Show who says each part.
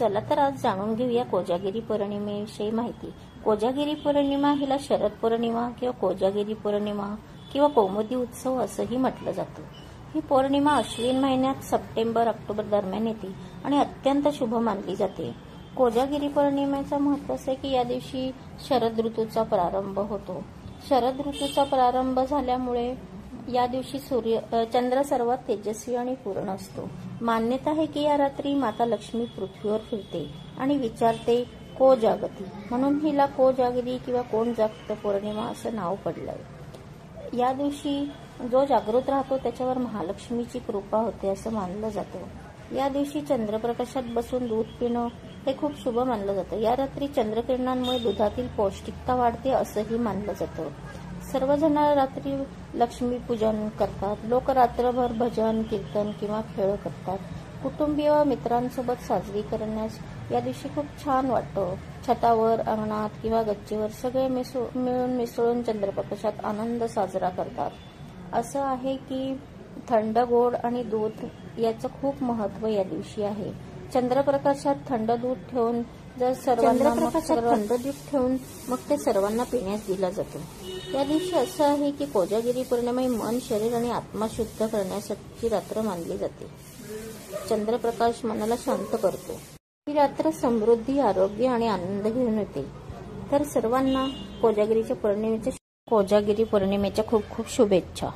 Speaker 1: चला तर आज जाणून घेऊया कोजागिरी पौर्णिमेविषयी माहिती। कोजागिरी पौर्णिमा हिला शरद पौर्णिमा किंवा कोजागिरी पौर्णिमा किंवा कौमुदी उत्सव असंही म्हटलं जातं। ही पौर्णिमा अश्विन महिन्यात सप्टेंबर-ऑक्टोबर दरम्यान येते आणि अत्यंत शुभ मानली जाते। कोजागिरी पौर्णिमेचं महत्त्व असे की या दिवशी शरद ऋतूचा प्रारंभ होतो। शरद ऋतूचा प्रारंभ झाल्यामुळे या दिवशी चंद्र सर्वात तेजस्वी आणि पूर्ण असतो। मान्यता आहे की या रात्री माता लक्ष्मी पृथ्वीवर फिरते आणि विचारते को जागती, म्हणून हिला कोजागिरी किंवा कोण जागत पौर्णिमा असं नाव पडलंय। या दिवशी जो जागृत राहतो त्याच्यावर महालक्ष्मीची कृपा होते असं मानलं जातं। या दिवशी चंद्रप्रकाशात बसून दूध पिणं हे खूप शुभ मानलं जातं। या रात्री चंद्रकिरणांमुळे दुधातील पौष्टिकता वाढते असंही मानलं जातं। सर्वजण रात्री लक्ष्मी पूजन करतात। लोक रात्रभर भजन कीर्तन किंवा खेळ करतात। कुटुंबीय व मित्रांसोबत साजरी करण्यास या दिवशी खूप छान वाटतं। छतावर, अंगणात किंवा गच्चीवर सगळे मिळून मिसळून चंद्रप्रकाशात आनंद साजरा करतात। असं आहे की थंड गोड आणि दूध याचं खूप महत्त्व या दिवशी आहे। चंद्रप्रकाशात थंड दूध ठेवून मग ते सर्वांना पिण्यास दिला जातो। या दिवशी असं आहे की कोजागिरी पौर्णिमा मन, शरीर आणि आत्मा शुद्ध करण्यासाठी रात्र मानली जाते। चंद्रप्रकाश मनाला शांत करतो। ही रात्र समृद्धी, आरोग्य आणि आनंद घेऊन येते। तर सर्वांना कोजागिरी पौर्णिमेच्या खूप खूप शुभेच्छा।